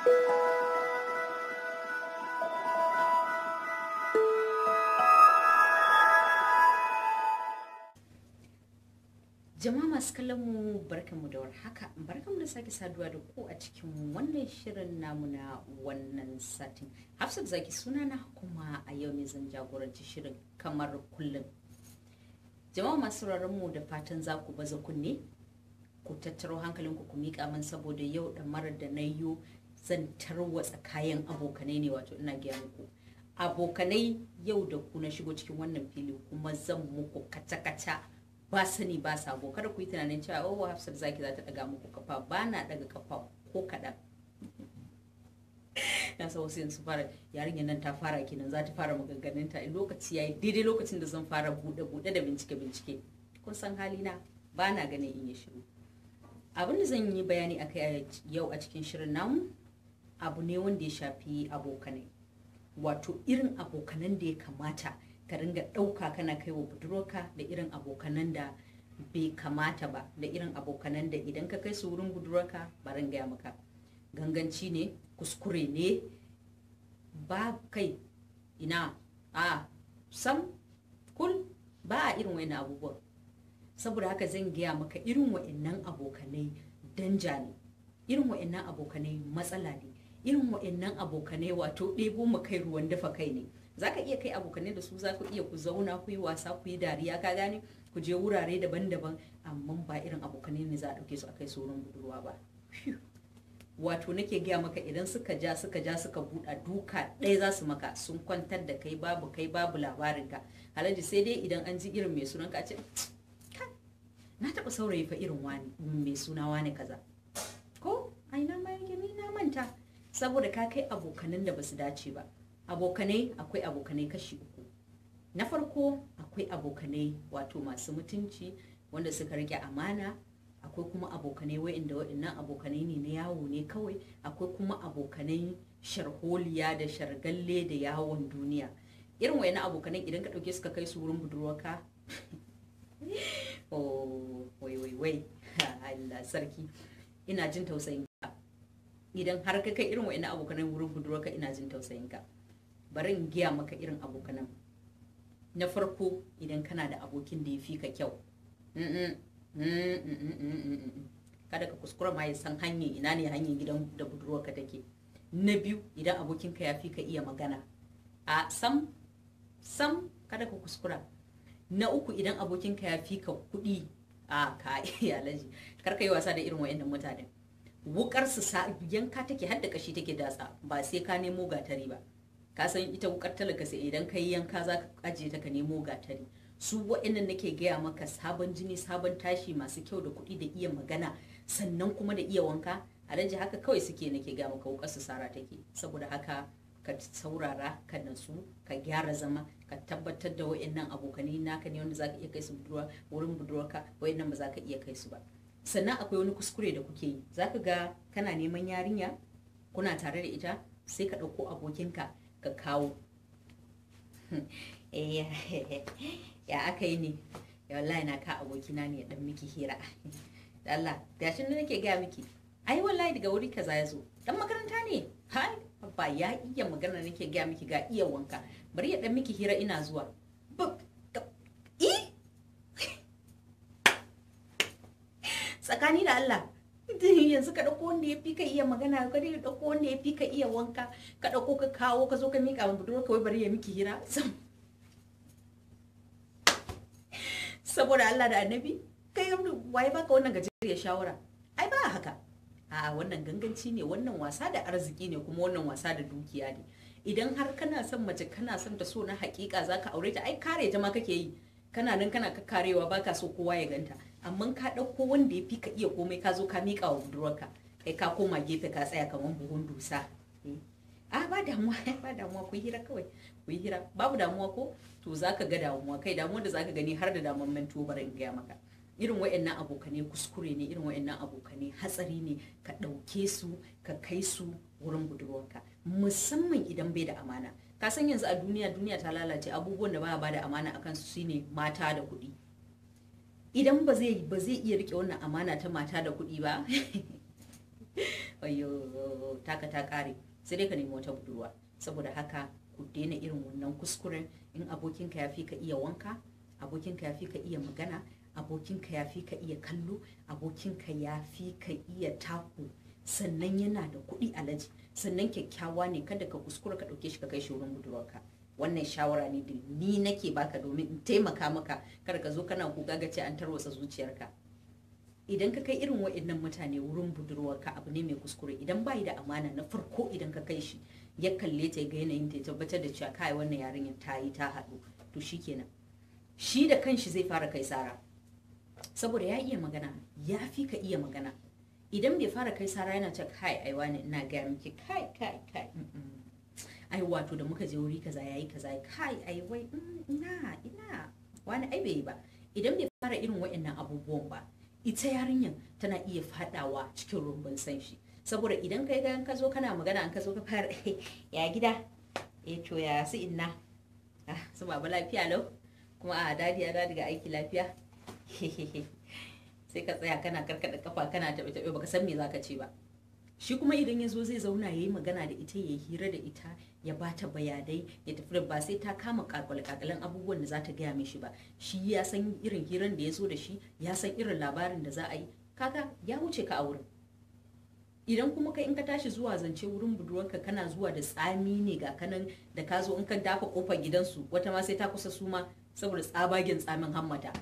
Jama'a masu kallon mu barkanmu da warhaka, barkanmu da sake saduwa da ku a cikin wannan shirin namu na wannan satin. Hafsat Zaki sunana, kuma a yau ne zan jagoranci shirin kamar kullum. Jama'a masu sauraron mu da fatan za ku baza kunne, ku tattaro hankalinku ku miƙa min, saboda yau da marar da na yi zan tarwatsa kayan abokanai ne, wato ina gaya muku abokanai yau da ku na shigo cikin wannan fili, kuma zan muku kaca-kaca ba sani ba sabo. Kada ku yi tunanin cewa oh Hafsat Zaki za ta daga muku kafa, ba na daga kafa ko kaɗan. Na sa wasu yanzu fara yarinyar nan ta fara kenan, za ta fara maganganun ta, lokaci yayi daidai lokacin da zan fara buɗe da bincike. Kun san halina, ba na ganin in yi shiru. Abin da zan yi bayani akai yau a cikin shirin namu abu ne wanda ya shafi abokanai, wato irin abokanan da ya kamata ka ringa ɗauka kana kai wa budurwarka, da irin abokanan da bai kamata ba, da irin abokanan da idan ka kai su wurin budurwarka ba ran gaya maka ganganci ne, kuskure ne, ba kai ina sam kul ba a irin wa'annan abubuwan. Saboda haka zan gaya maka irin wa'annan abokanai danja ne, irin wa'annan abokanai matsala ne, irin wa'annan abokanai wato ɗebo mu kai ruwan dafa kai ne. Za ka iya kai abokanai da su, za ku iya ku zauna ku yi wasa ku yi dariya, ka gane, ku je wurare daban-daban, amma ba irin abokanai ne za a ɗauke su a kai su wurin budurwa ba. Wato nake gaya maka idan suka ja suka buɗa duka ɗaya za su maka, sun kwantar da kai babu labarinka. Alhaji sai dai idan an ji irin mai sunan ka ce na taɓa saurayi fa irin wani mai suna wani kaza, ko aina ma yake ni na manta, saboda ka kai abokanan da basu dace ba. Abokanai, akwai abokanai kashi uku. Na farko akwai abokanai wato masu mutunci wanda suka rike amana, akwai kuma abokanai wa'annan abokanai ne na yawo ne kawai, akwai kuma abokanai sharholiya da shargalle da yawon duniya. Irin wa'annan abokanai idan ka dauke suka kai su wurin budurwarka oh wai Allah sarki, ina jin tausayin ka. Idan har ka kai irin wa'annan abokanai wurin budurwarka, ina jin tausayin ka. Bari in giya maka irin abokanan. Na farko, idan kana da abokin da ya fi ka kyau, kada ka kuskura ma ya san hanyar ina ne hanyar gidan da budurwarka take. Na biyu, idan abokinka ya fi ka iya magana, sam kada ka kuskura. Na uku, idan abokinka ya fi ka kuɗi, ka iya alaji, kar ka yi wasa da irin wa'annan mutanen. Wukar su yanka take, har da kashi take datsa, ba sai ka nemo gatari ba. Ka san ita wukar talaka sai idan ka yi yanka za ka ajiye ta ka nemo gatari. Su wa'annan nake gaya maka sabon jini sabon tashi, masu kyau da kuɗi da iya magana, sannan kuma da iya wanka. Alhaji haka kawai suke, nake gaya maka wukar su sara take. Saboda haka ka saurara, ka natsu, ka gyara zama, ka tabbatar da wa'annan abokanai naka ne wanda za ka iya kai su wurin budurwarka, wa'annan ba za ka iya kai su ba. Sannan akwai wani kuskure da kuke yi, za ka ga kana neman yarinya, kuna tare da ita, sai ka ɗauko abokinka ka kawo. Ya aka yi ne, ya wallahi na ka abokina ne ya dan miki hira. Da Allah, gashin da nake gaya miki, ai wallahi daga wuri kaza ya zo, dan makaranta ne. Hai ba ya iya magana, nake gaya miki ga iya wanka, bari ya dan miki hira, ina zuwa. Tsakani da Allah, yanzu ka ɗauko wanda ya fi ka iya magana, ka ɗauko wanda ya fi ka iya wanka, ka ɗauko ka kawo ka zo ka miƙa wa budurwa kawai bari ya miki hira. Saboda Allah da Annabi, kai waye baka wannan gajeriyar shawara? Ai ba haka. Wannan ganganci ne, wannan wasa da arziki ne, kuma wannan wasa da dukiya ne. Idan har kana son mace, kana son ta so na hakika, zaka aure ta, ai kare ta ma kake yi. Kana nan kana kakkarewa, baka so kowa ya ganta. Amma ka ɗauko wanda ya fi ka iya komai, ka zo ka miƙa wa budurwarka, kai ka koma gefe ka tsaya kamar buhun dusa. Ba damuwa, ku yi hira kawai, ku yi hira, babu damuwa ko? To zaka ga damuwa, kai damuwa da zaka gani har da damuwan mantuwa, bari in gaya maka. Irin wa'annan abokanai kuskure ne, irin wa'annan abokanai hatsari ne, ka ɗauke su ka kai su wurin budurwarka, musamman idan bai da amana. Ka san yanzu a duniya ta lalace, abubuwan da ba da amana akan su shine mata da kuɗi. Idan ba zai iya rike wannan amana ta mata da kuɗi ba, ayyo taka ta kare, sai dai ka nemi wata budurwa. Saboda haka ku daina irin wannan kuskuren. In abokinka ya fi ka iya wanka, abokinka ya fi ka iya magana, abokinka ya fi ka iya kallo, abokinka ya fi ka iya taku, sannan yana da kuɗi alaji, sannan kyakkyawa ne, kada ka kuskura ka ɗauke shi ka kai shi wurin budurwarka. Wannan shawara ne da ni nake baka domin in taimaka maka, kada ka zo kana kuka ga ce an tarwatsa zuciyarka. Idan ka kai irin waɗannan mutane wurin budurwarka, abu ne mai kuskure. Idan bayi da amana, na farko idan ka kai shi ya kalle ta ga yanayin ta, ya tabbatar da cewa kai wannan yarinyar ta yi ta haɗu, to shikenan shi da kanshi zai fara kai sara, saboda ya iya magana, ya fi ka iya magana. Idan bai fara kai sara yana cewa kai ai wani ina ga miki kai ai wato da muka je wuri kaza yayi kaza, kai ai wai ina wani ai bai ba. Idan bai fara irin waɗannan abubuwan ba, ita yarinyar tana iya fadawa cikin rumbun san shi. Saboda idan kai ga ka zo kana magana, an ka zo ka fara ya gida, to ya su inna, su baba lafiya lau, kuma a dadi ya daga aiki lafiya, sai ka tsaya kana karkada kafa kana tabe baka san me zaka ce ba. Shi kuma idan ya zo zai zauna yayi magana da ita, yayi hira da ita, ya bata bayanai, ya tafi da ba sai ta kama kakalen abubuwan da za ta gaya mishi ba. Shi ya san irin hiran da ya zo da shi, ya san irin labarin da za a yi, kaga ya wuce ka a wurin. Idan kuma kai in ka tashi zuwa zance wurin budurwarka, kana zuwa da tsami ne ga kanan da ka zo in ka dafa kofar gidansu, wata ma sai ta kusa suma saboda tsabagen tsamin hammata.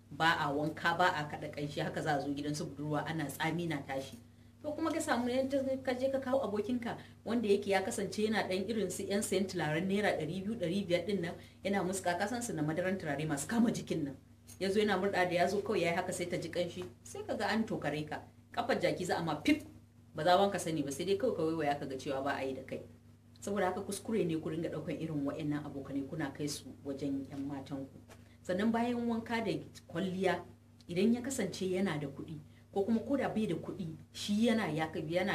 Ba a wanka, ba a kada kanshi, haka za a zo gidansu budurwa ana tsami na tashi. To kuma ka samu ka je ka kawo abokinka wanda yake ya kasance yana dan irin su yan sayan turaren naira 200 500 din nan, yana muska kasan su na madaran turare masu kama jikin nan. Yazo yana murda da yazo kawai yayi haka sai ta ji kanshi, sai kaga an tokare ka. Kafar jaki za a ma pip, ba za ka sani ba, sai dai kawai kawai ya kaga cewa ba a yi da kai. Saboda haka kuskure ne ku ringa daukan irin waɗannan abokanai kuna kai su wajen yan matan ku. Sannan bayan wanka da kwalliya, idan ya kasance yana da kuɗi, ko kuma koda bai da kuɗi, shi yana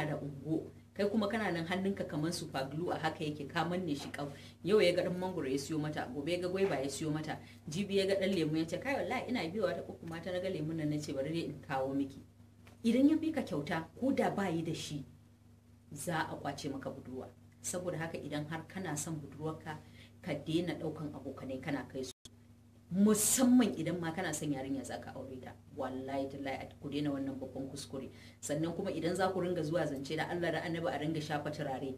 da ungo, kai kuma kana nan hannunka kamar super glue a haka yake ka manne shi kau. Yau ya ga dan mangoro ya siyo mata, gobe ya ga gwaiba ya siyo mata, jibi ya ga dan lemu ya ce kai wallahi ina biyowa ta uku mata na ga lemun nan nace bari dai in kawo miki. Idan ya fi ka kyauta, ko da bayi da shi, za a kwace maka budurwa. Saboda haka idan har kana son budurwarka, ka daina daukan abokanai kana kai su, musamman idan ma kana son yarinya za ka aure ta. Wallahi tallahi ku daina wannan babban kuskure. Sannan kuma idan za ku ringa zuwa zance, da Allah da Annabi a ringa shafa turare,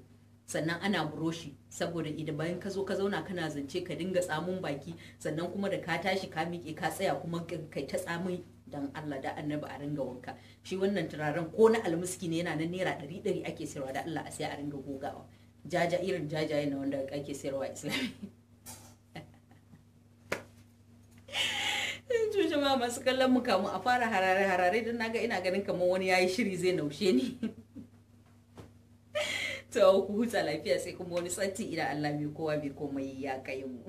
sannan ana buroshi, saboda idan bayan ka zo ka zauna kana zance ka dinga tsamun baki, sannan kuma da ka tashi ka miƙe ka tsaya kuma kai ta tsamin. Dan Allah da Annabi a ringa wanka. Shi wannan turaren ko na almiski ne, yana nan naira 100 ake sayarwa, da Allah a sai a ringa gogawa. Irin jajaye na wanda ake sayarwa Islami. Cushe ma masu kallon mu kamu a fara harare don naga ina ganin kamar wani yayi shiri zai naushe ni. To ku huta lafiya sai kuma wani sati idan Allah mai kowa mai komai ya kai mu.